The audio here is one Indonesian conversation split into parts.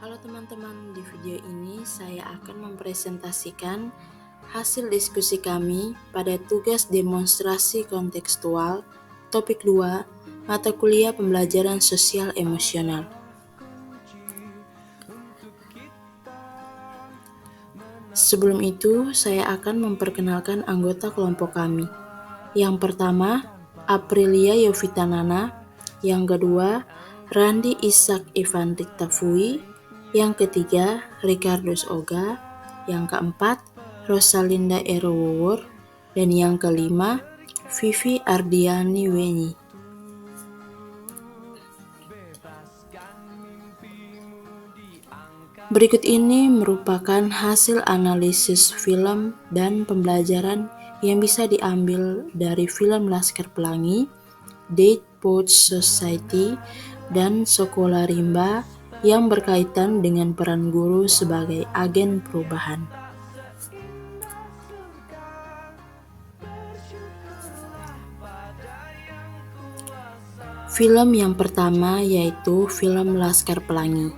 Halo teman-teman, di video ini saya akan mempresentasikan hasil diskusi kami pada tugas demonstrasi kontekstual topik 2 mata kuliah pembelajaran sosial emosional. Sebelum itu, saya akan memperkenalkan anggota kelompok kami. Yang pertama, Aprilia Yovitanana. Yang kedua, Randi Ishak Ivandik Tafui. Yang ketiga, Ricardus Oga. Yang keempat, Rosalinda Erowor. Dan yang kelima, Vivi Ardiani Weni. Berikut ini merupakan hasil analisis film dan pembelajaran yang bisa diambil dari film Laskar Pelangi, Dead Poets Society, dan Sekolah Rimba yang berkaitan dengan peran guru sebagai agen perubahan. Film yang pertama yaitu film Laskar Pelangi.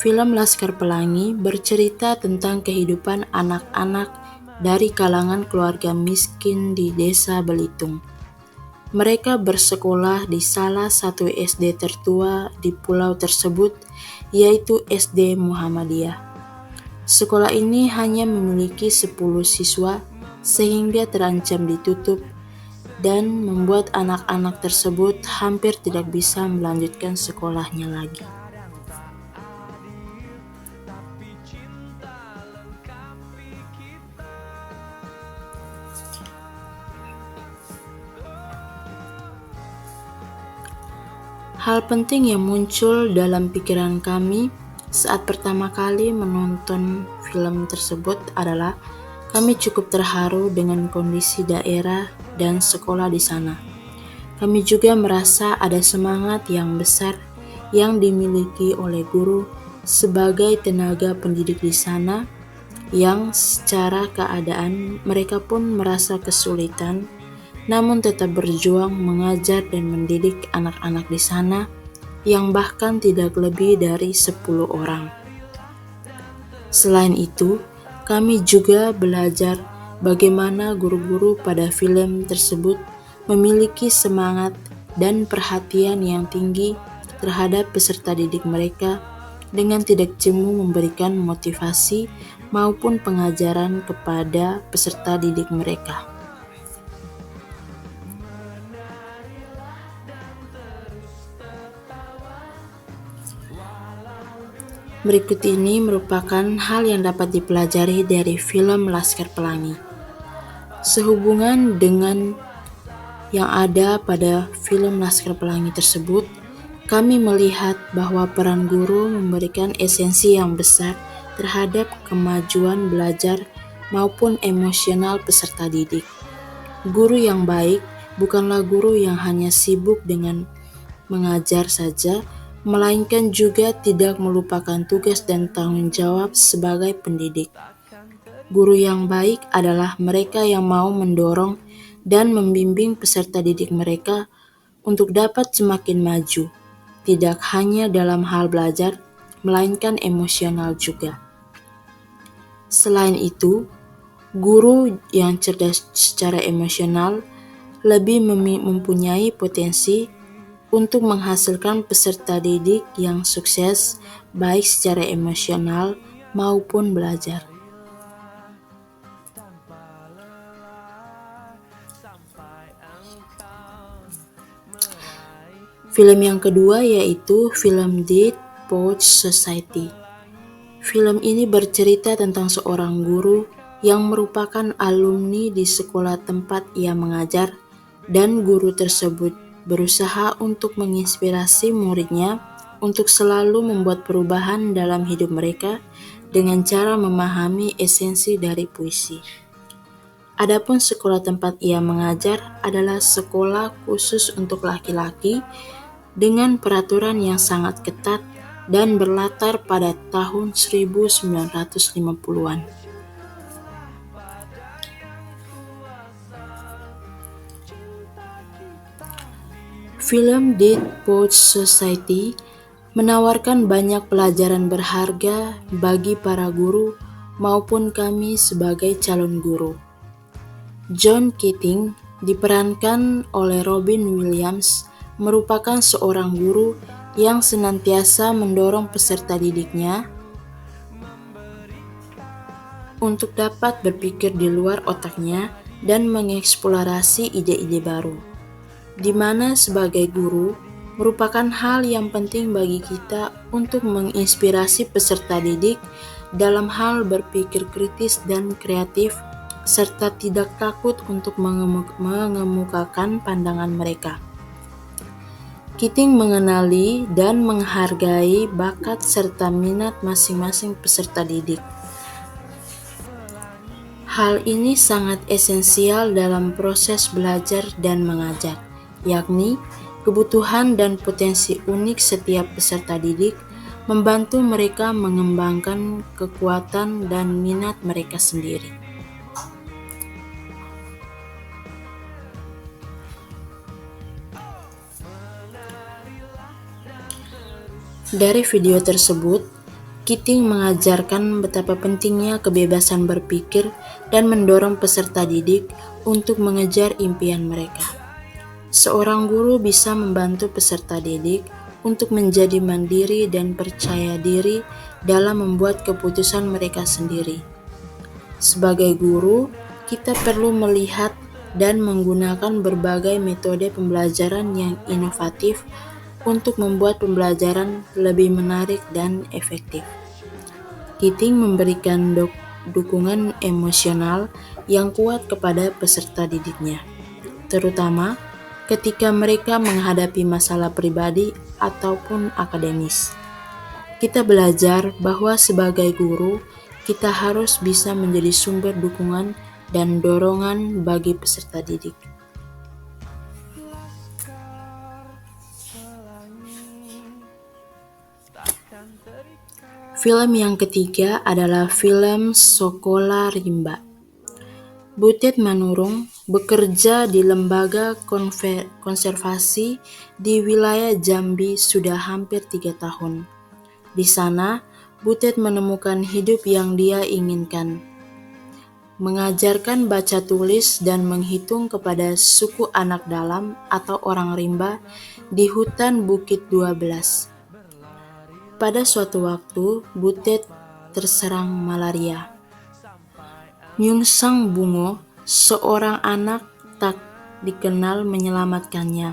Film Laskar Pelangi bercerita tentang kehidupan anak-anak dari kalangan keluarga miskin di Desa Belitung. Mereka bersekolah di salah satu SD tertua di pulau tersebut, yaitu SD Muhammadiyah. Sekolah ini hanya memiliki 10 siswa sehingga terancam ditutup dan membuat anak-anak tersebut hampir tidak bisa melanjutkan sekolahnya lagi. Hal penting yang muncul dalam pikiran kami saat pertama kali menonton film tersebut adalah kami cukup terharu dengan kondisi daerah dan sekolah di sana. Kami juga merasa ada semangat yang besar yang dimiliki oleh guru sebagai tenaga pendidik di sana, yang secara keadaan mereka pun merasa kesulitan namun tetap berjuang mengajar dan mendidik anak-anak di sana yang bahkan tidak lebih dari 10 orang. Selain itu, kami juga belajar bagaimana guru-guru pada film tersebut memiliki semangat dan perhatian yang tinggi terhadap peserta didik mereka dengan tidak jemu memberikan motivasi maupun pengajaran kepada peserta didik mereka. Berikut ini merupakan hal yang dapat dipelajari dari film Laskar Pelangi. Sehubungan dengan yang ada pada film Laskar Pelangi tersebut, kami melihat bahwa peran guru memberikan esensi yang besar terhadap kemajuan belajar maupun emosional peserta didik. Guru yang baik bukanlah guru yang hanya sibuk dengan mengajar saja, melainkan juga tidak melupakan tugas dan tanggung jawab sebagai pendidik. Guru yang baik adalah mereka yang mau mendorong dan membimbing peserta didik mereka untuk dapat semakin maju, tidak hanya dalam hal belajar, melainkan emosional juga. Selain itu, guru yang cerdas secara emosional lebih mempunyai potensi untuk menghasilkan peserta didik yang sukses baik secara emosional maupun belajar. Film yang kedua yaitu film Dead Poets Society. Film ini bercerita tentang seorang guru yang merupakan alumni di sekolah tempat ia mengajar, dan guru tersebut berusaha untuk menginspirasi muridnya untuk selalu membuat perubahan dalam hidup mereka dengan cara memahami esensi dari puisi. Adapun sekolah tempat ia mengajar adalah sekolah khusus untuk laki-laki dengan peraturan yang sangat ketat dan berlatar pada tahun 1950-an. Film Dead Poets Society menawarkan banyak pelajaran berharga bagi para guru maupun kami sebagai calon guru. John Keating diperankan oleh Robin Williams merupakan seorang guru yang senantiasa mendorong peserta didiknya untuk dapat berpikir di luar otaknya dan mengeksplorasi ide-ide baru, di mana sebagai guru merupakan hal yang penting bagi kita untuk menginspirasi peserta didik dalam hal berpikir kritis dan kreatif, serta tidak takut untuk mengemukakan pandangan mereka. Keating mengenali dan menghargai bakat serta minat masing-masing peserta didik. Hal ini sangat esensial dalam proses belajar dan mengajar, yakni kebutuhan dan potensi unik setiap peserta didik, membantu mereka mengembangkan kekuatan dan minat mereka sendiri. Dari video tersebut, Keating mengajarkan betapa pentingnya kebebasan berpikir dan mendorong peserta didik untuk mengejar impian mereka. Seorang guru bisa membantu peserta didik untuk menjadi mandiri dan percaya diri dalam membuat keputusan mereka sendiri. Sebagai guru, kita perlu melihat dan menggunakan berbagai metode pembelajaran yang inovatif untuk membuat pembelajaran lebih menarik dan efektif. Keating memberikan dukungan emosional yang kuat kepada peserta didiknya, terutama ketika mereka menghadapi masalah pribadi ataupun akademis. Kita belajar bahwa sebagai guru, kita harus bisa menjadi sumber dukungan dan dorongan bagi peserta didik. Film yang ketiga adalah film Sekolah Rimba. Butet Manurung bekerja di lembaga konservasi di wilayah Jambi sudah hampir 3 tahun. Di sana, Butet menemukan hidup yang dia inginkan. Mengajarkan baca tulis dan menghitung kepada suku anak dalam atau orang rimba di hutan Bukit 12. Pada suatu waktu, Butet terserang malaria. Nyungsang Bungo, seorang anak tak dikenal, menyelamatkannya.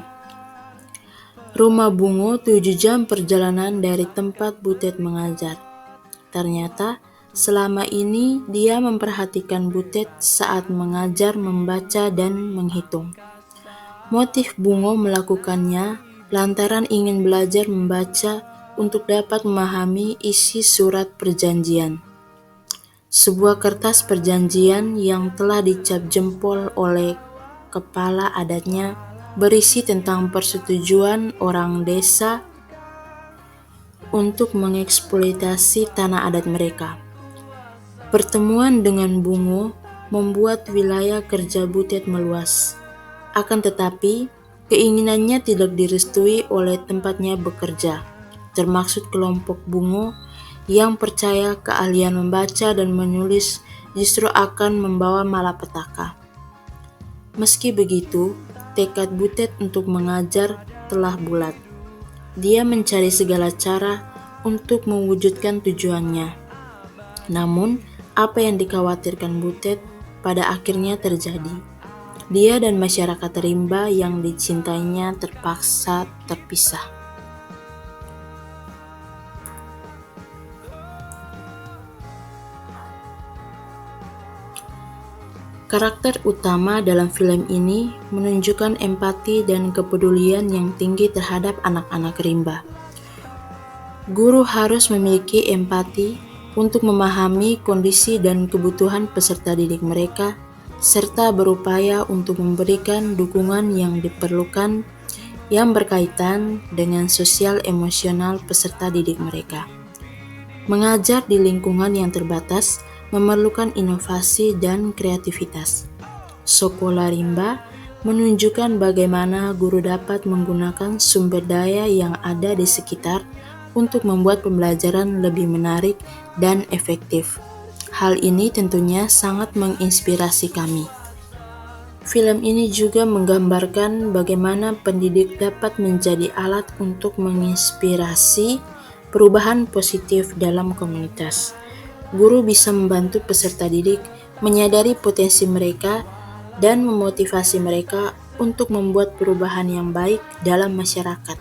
Rumah Bungo 7 jam perjalanan dari tempat Butet mengajar. Ternyata, selama ini dia memperhatikan Butet saat mengajar membaca dan menghitung. Motif Bungo melakukannya lantaran ingin belajar membaca untuk dapat memahami isi surat perjanjian. Sebuah kertas perjanjian yang telah dicap jempol oleh kepala adatnya berisi tentang persetujuan orang desa untuk mengeksploitasi tanah adat mereka. Pertemuan dengan Bungo membuat wilayah kerja Butet meluas. Akan tetapi, keinginannya tidak direstui oleh tempatnya bekerja, termaksud kelompok Bungo yang percaya keahlian membaca dan menulis justru akan membawa malapetaka. Meski begitu, tekad Butet untuk mengajar telah bulat. Dia mencari segala cara untuk mewujudkan tujuannya. Namun, apa yang dikhawatirkan Butet pada akhirnya terjadi. Dia dan masyarakat rimba yang dicintainya terpaksa terpisah. Karakter utama dalam film ini menunjukkan empati dan kepedulian yang tinggi terhadap anak-anak rimba. Guru harus memiliki empati untuk memahami kondisi dan kebutuhan peserta didik mereka, serta berupaya untuk memberikan dukungan yang diperlukan yang berkaitan dengan sosial emosional peserta didik mereka. Mengajar di lingkungan yang terbatas memerlukan inovasi dan kreativitas. Sekolah Rimba menunjukkan bagaimana guru dapat menggunakan sumber daya yang ada di sekitar untuk membuat pembelajaran lebih menarik dan efektif. Hal ini tentunya sangat menginspirasi kami. Film ini juga menggambarkan bagaimana pendidik dapat menjadi alat untuk menginspirasi perubahan positif dalam komunitas. Guru bisa membantu peserta didik menyadari potensi mereka dan memotivasi mereka untuk membuat perubahan yang baik dalam masyarakat.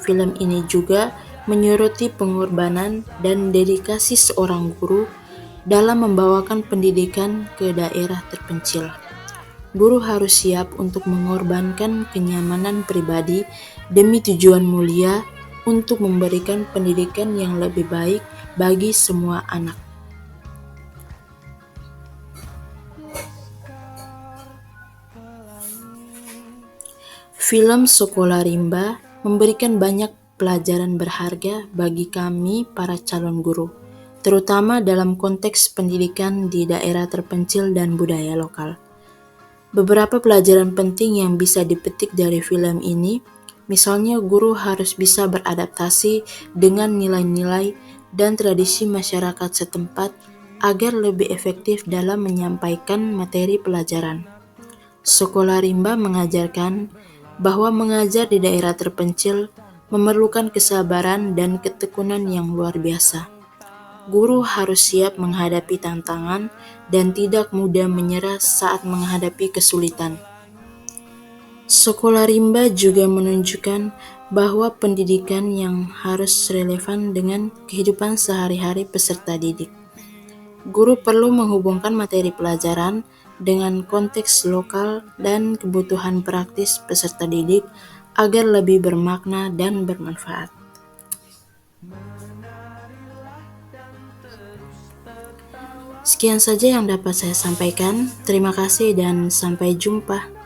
Film ini juga menyoroti pengorbanan dan dedikasi seorang guru dalam membawakan pendidikan ke daerah terpencil. Guru harus siap untuk mengorbankan kenyamanan pribadi demi tujuan mulia untuk memberikan pendidikan yang lebih baik bagi semua anak. Film Sekolah Rimba memberikan banyak pelajaran berharga bagi kami para calon guru, terutama dalam konteks pendidikan di daerah terpencil dan budaya lokal. Beberapa pelajaran penting yang bisa dipetik dari film ini, misalnya guru harus bisa beradaptasi dengan nilai-nilai dan tradisi masyarakat setempat agar lebih efektif dalam menyampaikan materi pelajaran. Sekolah Rimba mengajarkan bahwa mengajar di daerah terpencil memerlukan kesabaran dan ketekunan yang luar biasa. Guru harus siap menghadapi tantangan dan tidak mudah menyerah saat menghadapi kesulitan. Sekolah Rimba juga menunjukkan bahwa pendidikan yang harus relevan dengan kehidupan sehari-hari peserta didik. Guru perlu menghubungkan materi pelajaran dengan konteks lokal dan kebutuhan praktis peserta didik agar lebih bermakna dan bermanfaat. Sekian saja yang dapat saya sampaikan. Terima kasih dan sampai jumpa.